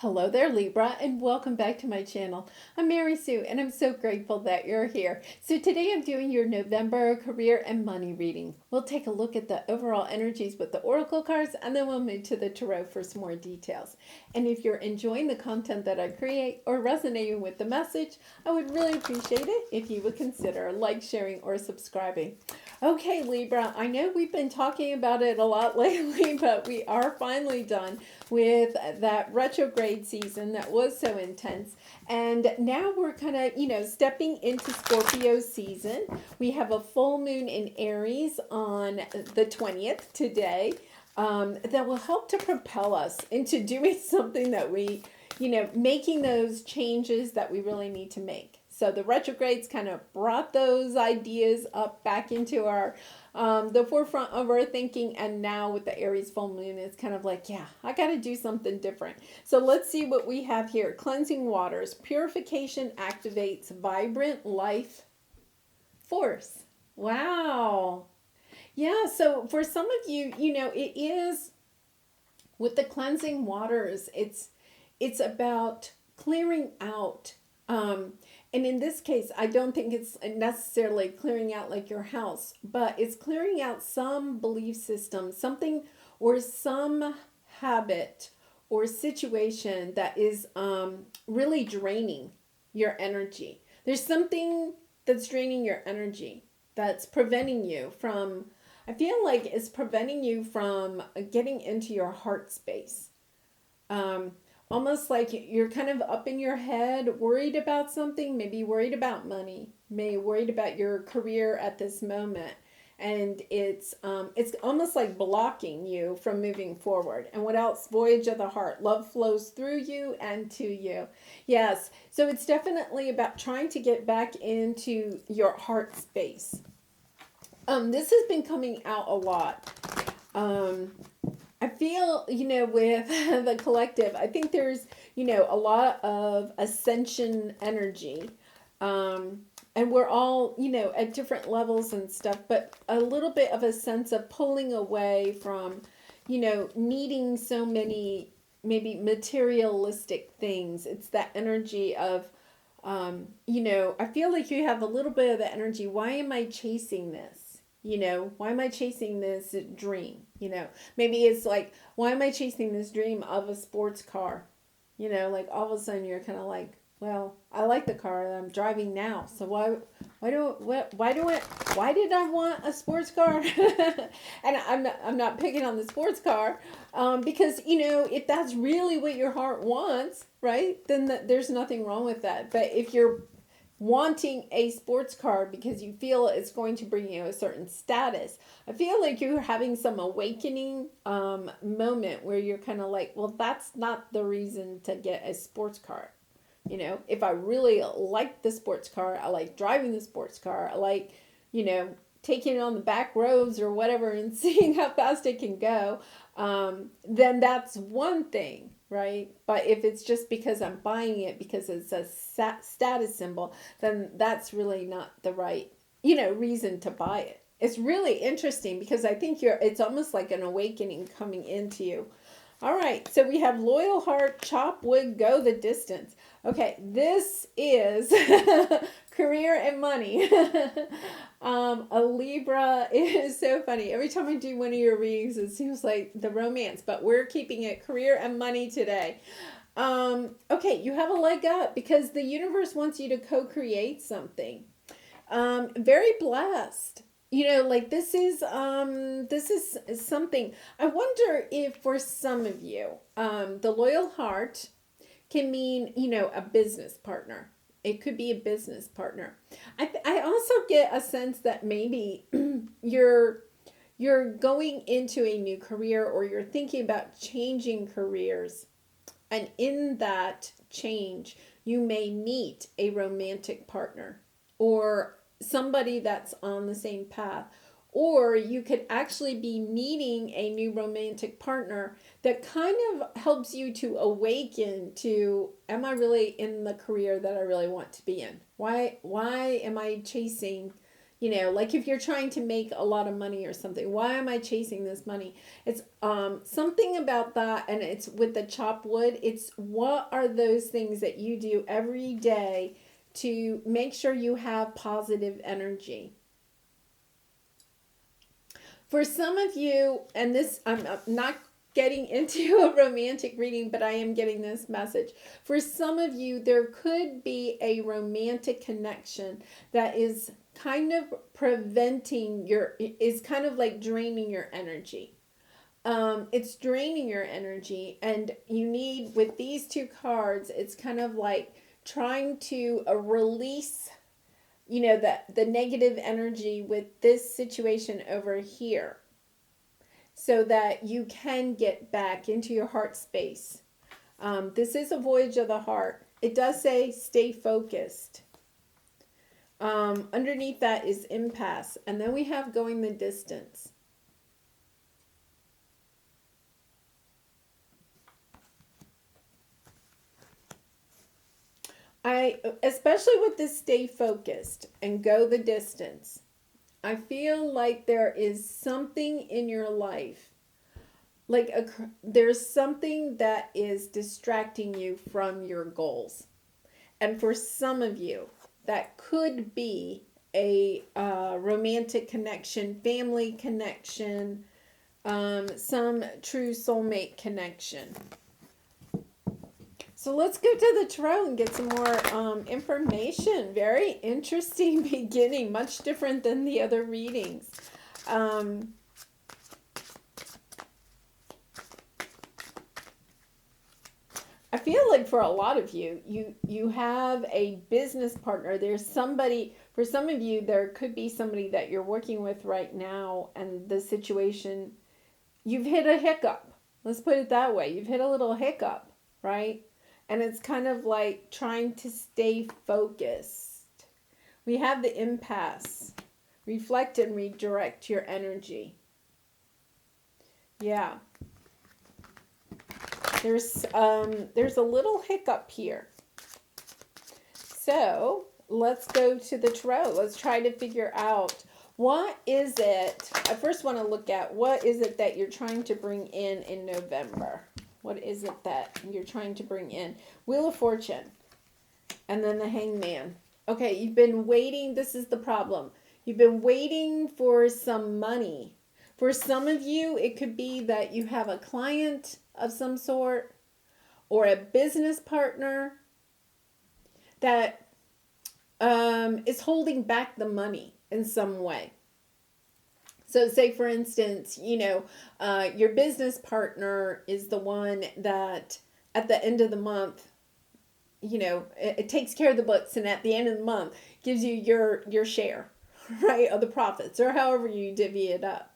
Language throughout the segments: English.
Hello there, Libra, and welcome back to my channel. I'm Mary Sue, and I'm so grateful that you're here. So today I'm doing your November career and money reading. We'll take a look at the overall energies with the oracle cards, and then we'll move to the tarot for some more details. And if you're enjoying the content that I create or resonating with the message, I would really appreciate it if you would consider like, sharing, or subscribing. Okay, Libra, I know we've been talking about it a lot lately, but we are finally done with that retrograde season that was so intense. And now we're kind of, stepping into Scorpio season. We have a full moon in Aries on the 20th today that will help to propel us into doing something that we, making those changes that we really need to make. So the retrogrades kind of brought those ideas up back into our the forefront of our thinking, and now with the Aries full moon, it's kind of like, yeah, I got to do something different. So let's see what we have here. Cleansing waters, purification activates vibrant life force. Wow. Yeah, so for some of you, it is with the cleansing waters, it's about clearing out. And in this case, I don't think it's necessarily clearing out like your house, but it's clearing out some belief system, something or some habit or situation that is really draining your energy. There's something that's draining your energy, that's preventing you from, I feel like it's preventing you from getting into your heart space. Almost like you're kind of up in your head, worried about something, maybe worried about money, maybe worried about your career at this moment. And it's almost like blocking you from moving forward. And what else? Voyage of the heart. Love flows through you and to you. Yes. So it's definitely about trying to get back into your heart space. This has been coming out a lot. I feel, with the collective, I think there's, a lot of ascension energy. And we're all, at different levels and stuff, but a little bit of a sense of pulling away from, needing so many maybe materialistic things. It's that energy of, I feel like you have a little bit of the energy. Why am I chasing this? Why am I chasing this dream? Maybe it's like, why am I chasing this dream of a sports car? Like all of a sudden you're kind of like, well, I like the car that I'm driving now. So why did I want a sports car? And I'm not picking on the sports car, because, if that's really what your heart wants, right? Then there's nothing wrong with that. But if you're wanting a sports car because you feel it's going to bring you a certain status, I feel like you're having some awakening moment where you're kind of like, well, that's not the reason to get a sports car. If I really like the sports car, I like driving the sports car, I like, taking it on the back roads or whatever and seeing how fast it can go, then that's one thing, right? But if it's just because I'm buying it because it's a status symbol, then that's really not the right, reason to buy it. It's really interesting because I think it's almost like an awakening coming into you. All right, so we have loyal heart, chop wood, go the distance. Okay, this is career and money. A Libra is so funny. Every time I do one of your readings, it seems like the romance, but we're keeping it career and money today. Okay, you have a leg up because the universe wants you to co-create something. Very blessed. Like this is something. I wonder if for some of you, the loyal heart can mean, a business partner. It could be a business partner. I also get a sense that maybe you're going into a new career, or you're thinking about changing careers. And in that change, you may meet a romantic partner or somebody that's on the same path. Or you could actually be meeting a new romantic partner that kind of helps you to awaken to, am I really in the career that I really want to be in? Why am I chasing, You know, like if you're trying to make a lot of money or something, why am I chasing this money? It's something about that, and it's with the chopped wood. It's what are those things that you do every day to make sure you have positive energy. For some of you, and this, I'm not getting into a romantic reading, but I am getting this message. For some of you, there could be a romantic connection that is kind of preventing is kind of like draining your energy. It's draining your energy, and you need, with these two cards, it's kind of like trying to release, you know, the negative energy with this situation over here, so that you can get back into your heart space. This is a voyage of the heart. It does say stay focused. Underneath that is impasse. And then we have going the distance. Especially with this stay focused and go the distance, I feel like there is something in your life, like there's something that is distracting you from your goals. And for some of you, that could be a romantic connection, family connection, some true soulmate connection. So let's go to the tarot and get some more information. Very interesting beginning, much different than the other readings. I feel like for a lot of you, you have a business partner. There's somebody, for some of you, there could be somebody that you're working with right now, and the situation, you've hit a hiccup. Let's put it that way. You've hit a little hiccup, right? And it's kind of like trying to stay focused. We have the impasse. Reflect and redirect your energy. Yeah. There's a little hiccup here. So let's go to the tarot. Let's try to figure out, what is it? I first want to look at, what is it that you're trying to bring in November? What is it that you're trying to bring in? Wheel of Fortune. And then the Hangman. Okay, you've been waiting. This is the problem. You've been waiting for some money. For some of you, it could be that you have a client of some sort or a business partner that is holding back the money in some way. So say, for instance, you know, your business partner is the one that at the end of the month, you know, it takes care of the books, and at the end of the month gives you your share, right, of the profits, or however you divvy it up.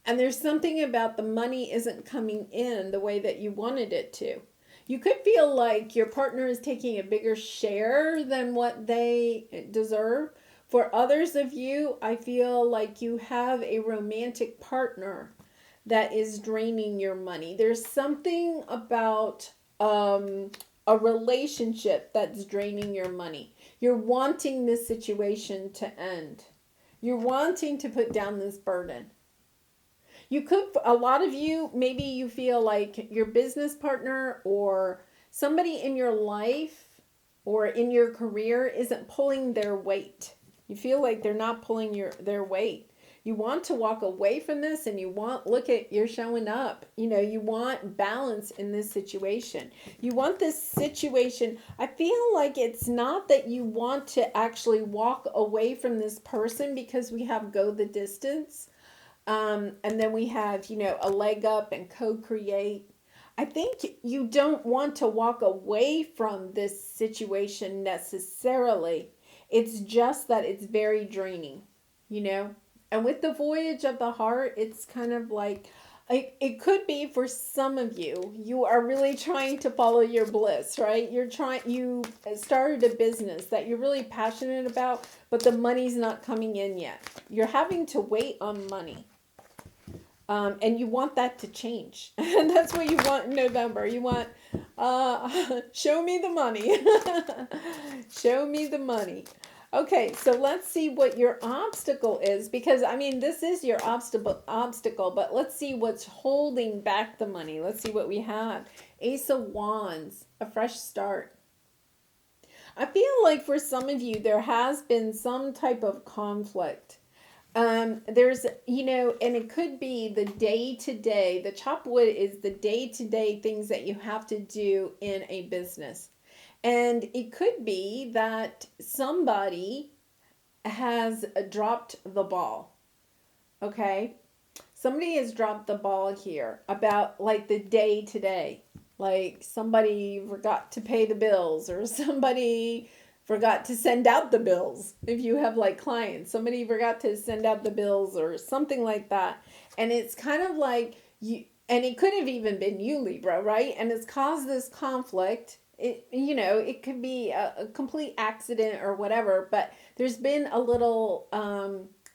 And there's something about the money isn't coming in the way that you wanted it to. You could feel like your partner is taking a bigger share than what they deserve. For others of you, I feel like you have a romantic partner that is draining your money. There's something about a relationship that's draining your money. You're wanting this situation to end. You're wanting to put down this burden. You could, a lot of you, maybe you feel like your business partner or somebody in your life or in your career isn't pulling their weight. You feel like they're not pulling their weight. You want to walk away from this, and you want, look at, you're showing up. You know, you want balance in this situation. You want this situation. I feel like it's not that you want to actually walk away from this person, because we have go the distance. And then we have, you know, a leg up and co-create. I think you don't want to walk away from this situation necessarily. It's just that it's very draining, you know. And with the voyage of the heart, it's kind of like, it could be for some of you, you are really trying to follow your bliss, right? You started a business that you're really passionate about, but the money's not coming in yet. You're having to wait on money. And you want that to change. And that's what you want in November. You want Show me the money. Show me the money. Okay, so let's see what your obstacle is, because I mean, this is your obstacle, but let's see what's holding back the money. Let's see what we have. Ace of Wands, a fresh start. I feel like for some of you, there has been some type of conflict. There's, and it could be the day-to-day, the chop wood is the day-to-day things that you have to do in a business. And it could be that somebody has dropped the ball. Okay? Somebody has dropped the ball here about like the day-to-day. Like somebody forgot to pay the bills, or somebody forgot to send out the bills. If you have like clients, somebody forgot to send out the bills or something like that. And it's kind of like you, and it could have even been you, Libra, right? And it's caused this conflict. It could be a complete accident or whatever, but there's been a little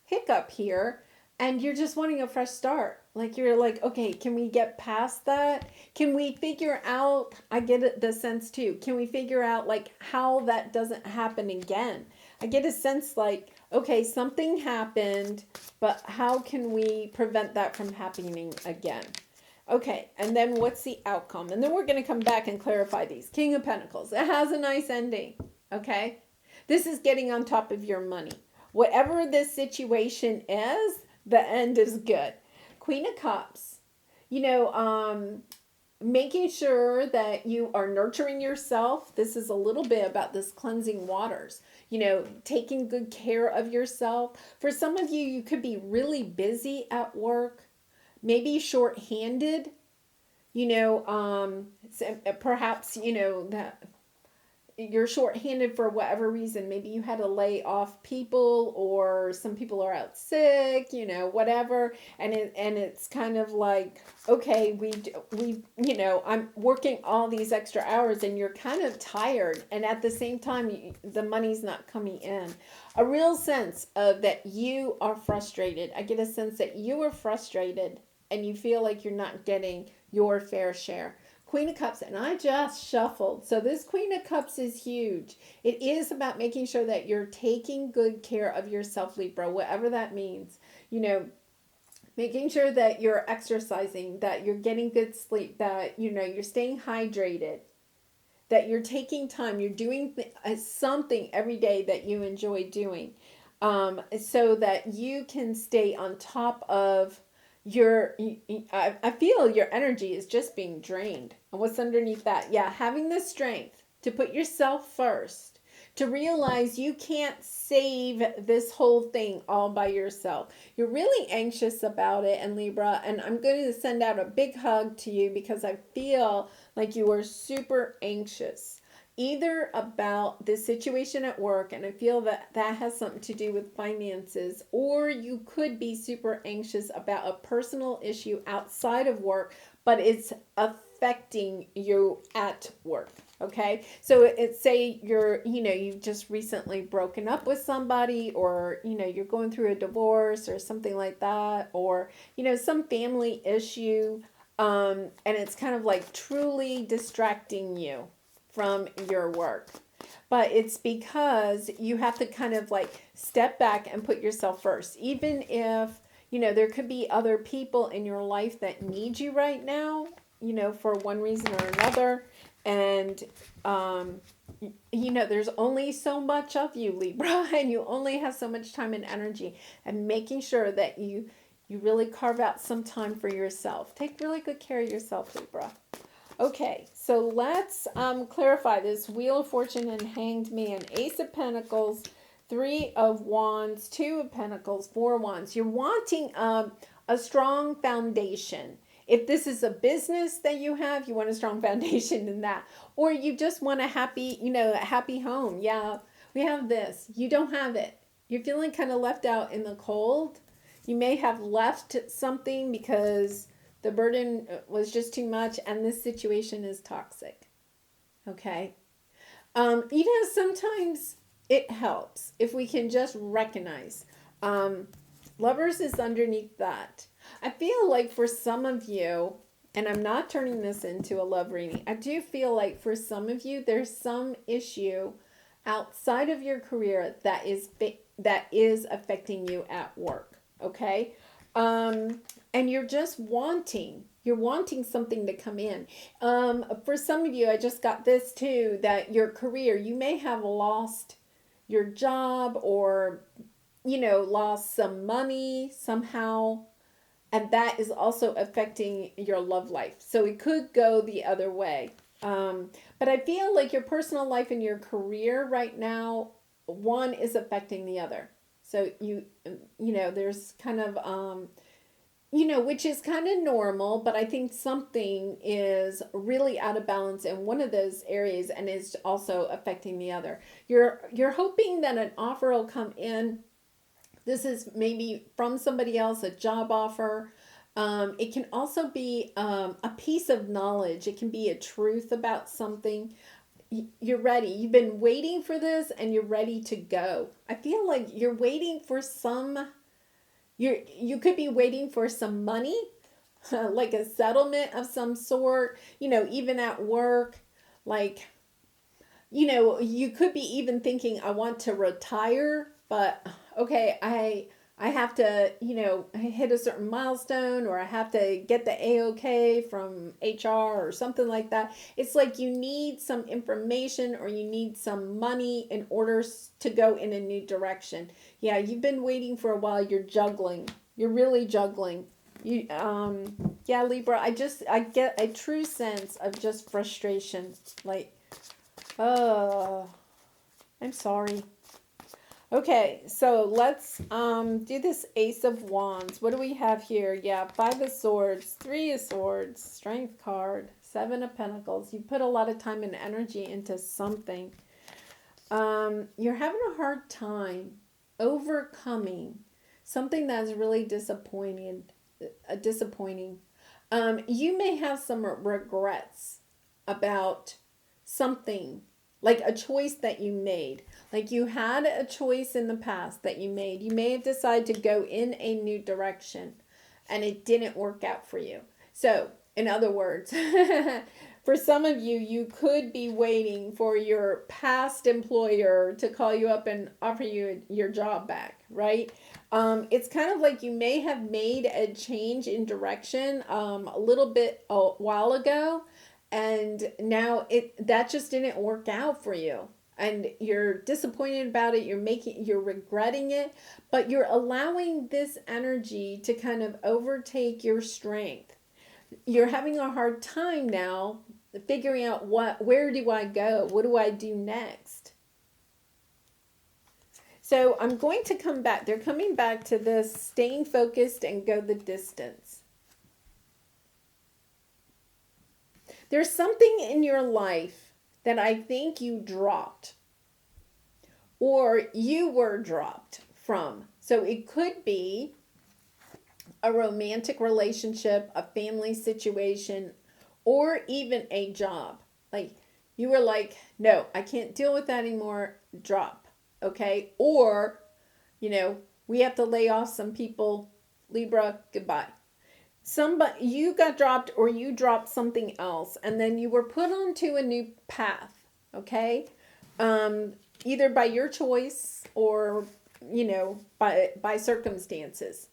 hiccup here, and you're just wanting a fresh start. Like you're like, okay, can we get past that? Can we figure out, I get the sense too, can we figure out like how that doesn't happen again? I get a sense like, okay, something happened, but how can we prevent that from happening again? Okay, and then what's the outcome? And then we're going to come back and clarify these. King of Pentacles, it has a nice ending, okay? This is getting on top of your money. Whatever this situation is, the end is good. Queen of Cups, making sure that you are nurturing yourself. This is a little bit about this cleansing waters, taking good care of yourself. For some of you, you could be really busy at work, maybe short-handed, perhaps, that you're short-handed for whatever reason. Maybe you had to lay off people, or some people are out sick, whatever. And it's kind of like, okay, I'm working all these extra hours, and you're kind of tired. And at the same time, the money's not coming in. A real sense of that you are frustrated. I get a sense that you are frustrated, and you feel like you're not getting your fair share. Queen of Cups, and I just shuffled. So this Queen of Cups is huge. It is about making sure that you're taking good care of yourself, Libra, whatever that means. Making sure that you're exercising, that you're getting good sleep, that, you're staying hydrated, that you're taking time, you're doing something every day that you enjoy doing, so that you can stay on top of I feel your energy is just being drained. And what's underneath that? Yeah, having the strength to put yourself first, to realize you can't save this whole thing all by yourself. You're really anxious about it, and Libra, and I'm going to send out a big hug to you, because I feel like you are super anxious, either about the situation at work, and I feel that that has something to do with finances, or you could be super anxious about a personal issue outside of work, but it's affecting you at work. Okay, so it's, say you've just recently broken up with somebody, or you're going through a divorce or something like that, or some family issue, and it's kind of like truly distracting you from your work. But it's because you have to kind of like step back and put yourself first, even if there could be other people in your life that need you right now, for one reason or another. And there's only so much of you, Libra, and you only have so much time and energy, and making sure that you really carve out some time for yourself. Take really good care of yourself, Libra. Okay, so let's clarify this. Wheel of Fortune and Hanged Man. Ace of Pentacles, Three of Wands, Two of Pentacles, Four of Wands. You're wanting a strong foundation. If this is a business that you have, you want a strong foundation in that. Or you just want a happy home. Yeah, we have this. You don't have it. You're feeling kind of left out in the cold. You may have left something because the burden was just too much, and this situation is toxic. Okay? Sometimes it helps if we can just recognize. Lovers is underneath that. I feel like for some of you, and I'm not turning this into a love reading. I do feel like for some of you, there's some issue outside of your career that is affecting you at work. Okay. And you're just you're wanting something to come in. For some of you, I just got this too, that your career, you may have lost your job, or, lost some money somehow. And that is also affecting your love life. So it could go the other way. But I feel like your personal life and your career right now, one is affecting the other. So there's kind of, which is kind of normal, but I think something is really out of balance in one of those areas and is also affecting the other. You're hoping that an offer will come in. This is maybe from somebody else, a job offer. It can also be a piece of knowledge. It can be a truth about something. You're ready. You've been waiting for this and you're ready to go. I feel like you're waiting for you could be waiting for some money, like a settlement of some sort, even at work. Like, you could be even thinking, I want to retire, but okay, I have to, hit a certain milestone, or I have to get the A-OK from HR or something like that. It's like you need some information or you need some money in order to go in a new direction. Yeah, you've been waiting for a while. You're juggling. You're really juggling. Yeah, Libra, I get a true sense of just frustration. Like, oh, I'm sorry. Okay, so let's do this Ace of Wands. What do we have here? Yeah, 5 of Swords, 3 of Swords, Strength card, 7 of Pentacles. You put a lot of time and energy into something. You're having a hard time overcoming something that's really disappointing. You may have some regrets about something, like a choice that you made. Like you had a choice in the past that you made. You may have decided to go in a new direction and it didn't work out for you. So, in other words, for some of you, you could be waiting for your past employer to call you up and offer you your job back, right? It's kind of like you may have made a change in direction a little bit a while ago, and now that just didn't work out for you. And you're disappointed about it, you're regretting it, but you're allowing this energy to kind of overtake your strength. You're having a hard time now figuring out where do I go? What do I do next? So I'm going to come back. They're coming back to this staying focused and go the distance. There's something in your life that I think you dropped, or you were dropped from. So it could be a romantic relationship, a family situation, or even a job. Like you were like, no, I can't deal with that anymore. Drop. Okay. Or, we have to lay off some people. Libra, goodbye. You got dropped, or you dropped something else, and then you were put onto a new path. Okay. Either by your choice or, by circumstances.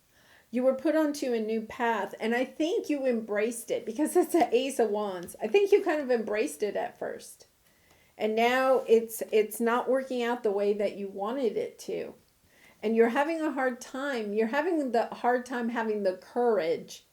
You were put onto a new path, and I think you embraced it because it's an Ace of Wands. I think you kind of embraced it at first. And now it's not working out the way that you wanted it to. And you're having a hard time. You're having the hard time having the courage.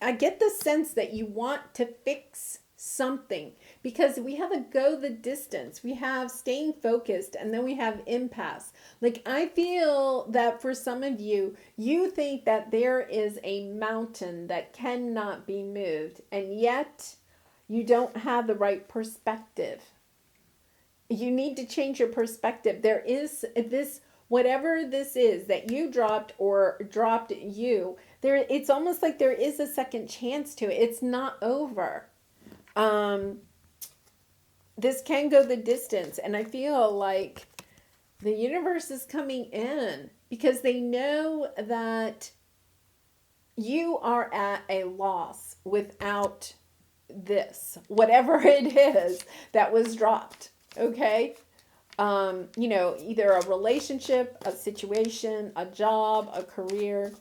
I get the sense that you want to fix something, because we have a go the distance, we have staying focused, and then we have impasse. Like I feel that for some of you, you think that there is a mountain that cannot be moved, and yet you don't have the right perspective. You need to change your perspective. There is this, whatever this is that you dropped or dropped you, it's almost like there is a second chance to it. It's not over. This can go the distance, and I feel like the universe is coming in because they know that you are at a loss. without this, whatever it is that was dropped. Okay. Either a relationship, a situation, a job, a career.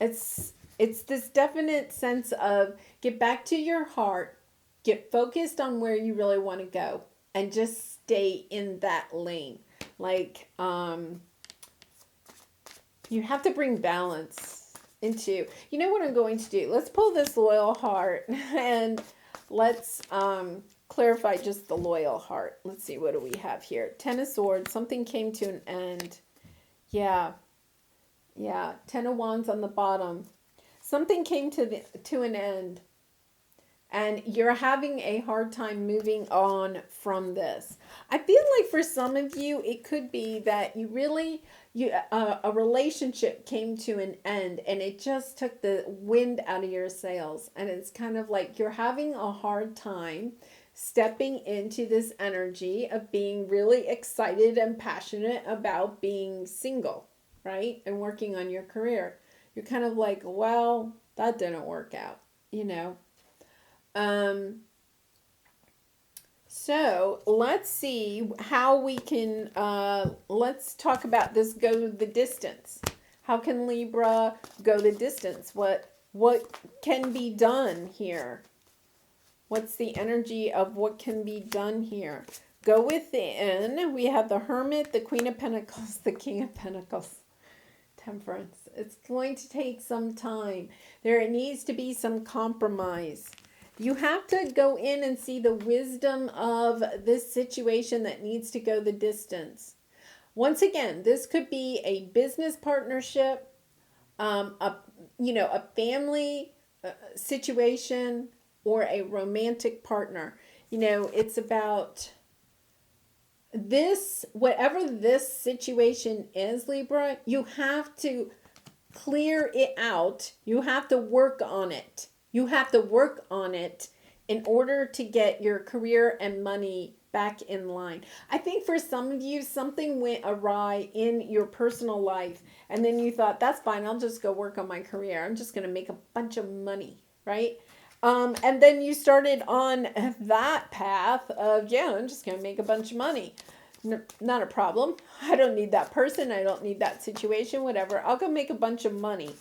It's this definite sense of get back to your heart, get focused on where you really want to go, and just stay in that lane. Like, you have to bring balance into, you know what I'm going to do? Let's pull this loyal heart and let's clarify just the loyal heart. Let's see, what do we have here? Ten of Swords, something came to an end. Yeah. Ten of Wands on the bottom. Something came to an end. And you're having a hard time moving on from this. I feel like for some of you, it could be that a relationship came to an end and it just took the wind out of your sails. And it's kind of like you're having a hard time stepping into this energy of being really excited and passionate about being single, right? And working on your career. You're kind of like, well, that didn't work out, So let's see how we can, let's talk about this go the distance. How can Libra go the distance? What can be done here? What's the energy of what can be done here? Go within. We have the Hermit, the Queen of Pentacles, the King of Pentacles. Temperance. It's going to take some time. There needs to be some compromise. You have to go in and see the wisdom of this situation that needs to go the distance. Once again, this could be a business partnership, a family situation, or a romantic partner. It's about this, whatever this situation is, Libra, you have to clear it out. You have to work on it. You have to work on it in order to get your career and money back in line. I think for some of you, something went awry in your personal life, and then you thought, that's fine, I'll just go work on my career. I'm just going to make a bunch of money, right? And then you started on that path of, I'm just going to make a bunch of money. Not a problem. I don't need that person. I don't need that situation, whatever. I'll go make a bunch of money.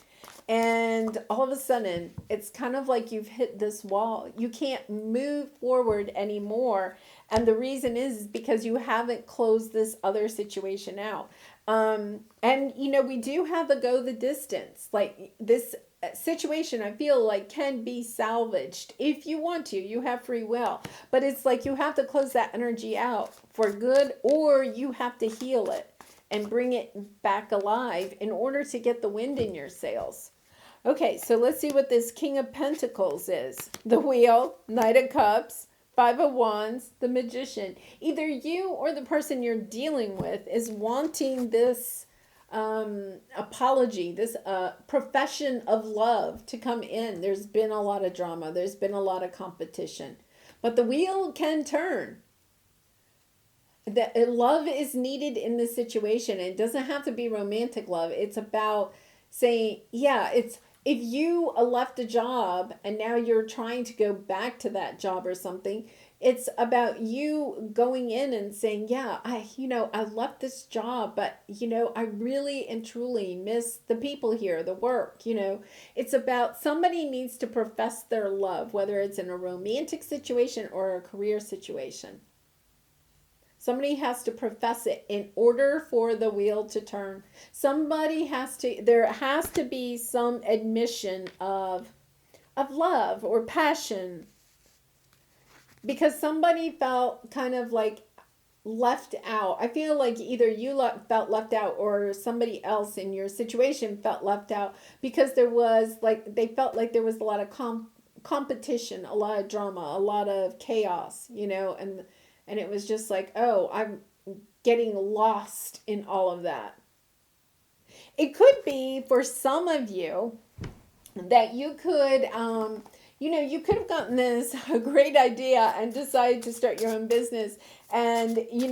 And all of a sudden, it's kind of like you've hit this wall. You can't move forward anymore. And the reason is because you haven't closed this other situation out. And, we do have the go the distance. Like this situation, I feel like can be salvaged if you want to. You have free will. But it's like you have to close that energy out for good, or you have to heal it and bring it back alive in order to get the wind in your sails. Okay, so let's see what this King of Pentacles is. The Wheel, Knight of Cups, Five of Wands, the Magician. Either you or the person you're dealing with is wanting this apology, this profession of love to come in. There's been a lot of drama. There's been a lot of competition. But the wheel can turn. Love is needed in this situation. It doesn't have to be romantic love. It's about saying, if you left a job and now you're trying to go back to that job or something, it's about you going in and saying, I left this job, but, I really and truly miss the people here, the work, It's about somebody needs to profess their love, whether it's in a romantic situation or a career situation. Somebody has to profess it in order for the wheel to turn. There has to be some admission of love or passion. Because somebody felt kind of like left out. I feel like either you felt left out or somebody else in your situation felt left out because they felt like there was a lot of competition, a lot of drama, a lot of chaos, and it was just like, I'm getting lost in all of that. It could be for some of you that you could, you could have gotten this great idea and decided to start your own business. And, you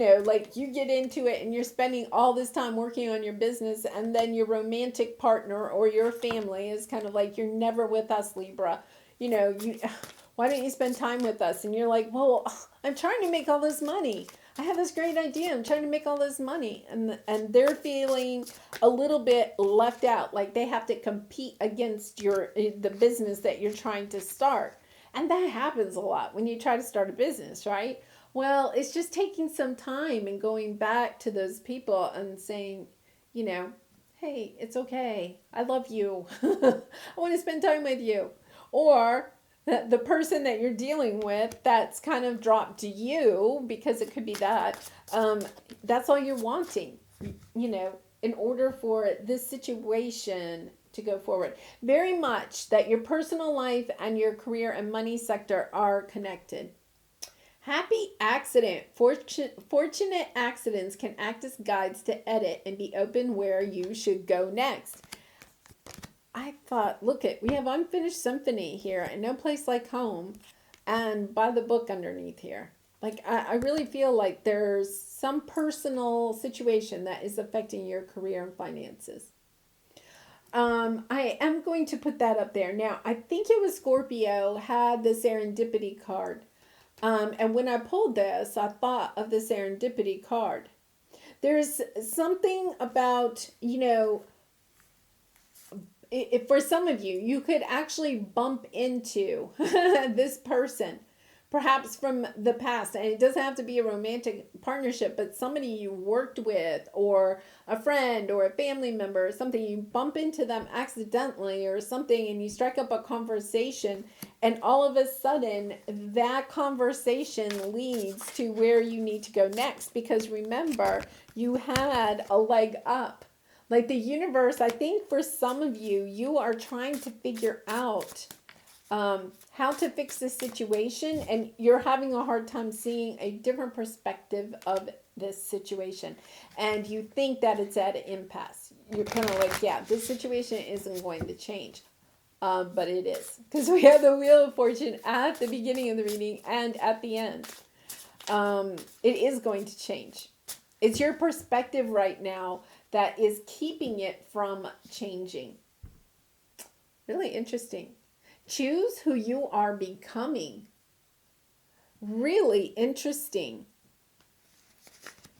get into it and you're spending all this time working on your business. And then your romantic partner or your family is kind of like, you're never with us, Libra. why don't you spend time with us? And you're like, well, I'm trying to make all this money. I have this great idea. I'm trying to make all this money. And they're feeling a little bit left out, like they have to compete against the business that you're trying to start. And that happens a lot when you try to start a business, right? Well, it's just taking some time and going back to those people and saying, hey, it's okay. I love you. I want to spend time with you. Or the person that you're dealing with that's kind of dropped to you, because it could be that's all you're wanting, in order for this situation to go forward. Very much that your personal life and your career and money sector are connected. Happy accident. Fortunate accidents can act as guides to edit and be open where you should go next. I thought, we have Unfinished Symphony here and No Place Like Home, and by the book underneath here. Like, I really feel like there's some personal situation that is affecting your career and finances. I am going to put that up there. Now, I think it was Scorpio had the serendipity card. And when I pulled this, I thought of the serendipity card. There's something about, if for some of you, you could actually bump into this person, perhaps from the past. And it doesn't have to be a romantic partnership, but somebody you worked with, or a friend or a family member or something. You bump into them accidentally or something, and you strike up a conversation, and all of a sudden that conversation leads to where you need to go next, because remember, you had a leg up. Like the universe, I think for some of you, you are trying to figure out how to fix the situation, and you're having a hard time seeing a different perspective of this situation, and you think that it's at an impasse. You're kind of like, yeah, this situation isn't going to change, but it is, because we have the Wheel of Fortune at the beginning of the reading and at the end. It is going to change. It's your perspective right now that is keeping it from changing. Really interesting. Choose who you are becoming. Really interesting.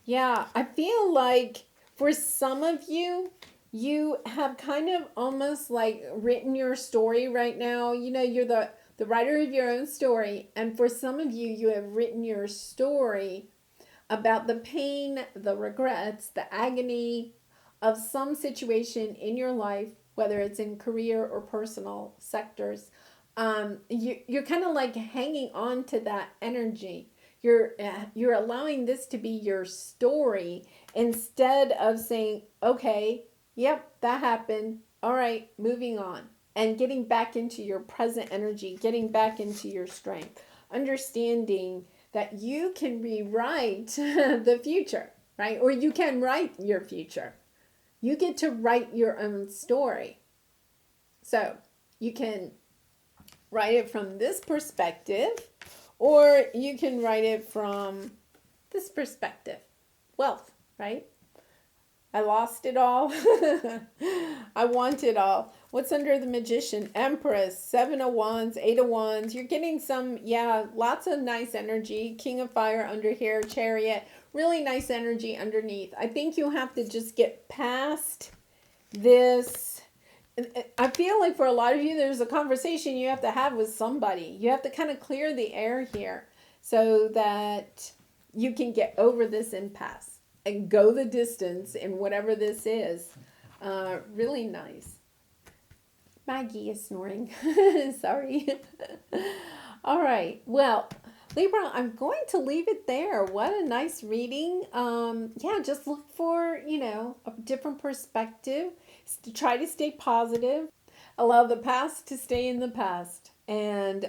Yeah, I feel like for some of you, you have kind of almost like written your story right now. You're the writer of your own story. And for some of you, you have written your story about the pain, the regrets, the agony of some situation in your life, whether it's in career or personal sectors. You're kind of like hanging on to that energy. You're allowing this to be your story, instead of saying, okay, yep, that happened. All right, moving on. And getting back into your present energy, getting back into your strength. Understanding that you can rewrite the future, right? Or you can write your future. You get to write your own story. So you can write it from this perspective, or you can write it from this perspective. Wealth, right? I lost it all. I want it all. What's under the Magician? Empress, 7 of Wands, 8 of Wands. You're getting some, lots of nice energy. King of Fire under here, Chariot. Really nice energy underneath. I think you have to just get past this. I feel like for a lot of you, there's a conversation you have to have with somebody. You have to kind of clear the air here so that you can get over this impasse and go the distance in whatever this is. Really nice. Maggie is snoring. Sorry. All right. Well, Libra, I'm going to leave it there. What a nice reading. Just look for, a different perspective. Try to stay positive. Allow the past to stay in the past. And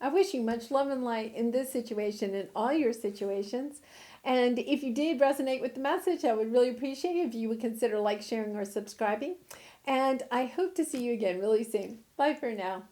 I wish you much love and light in this situation and all your situations. And if you did resonate with the message, I would really appreciate it if you would consider sharing, or subscribing. And I hope to see you again really soon. Bye for now.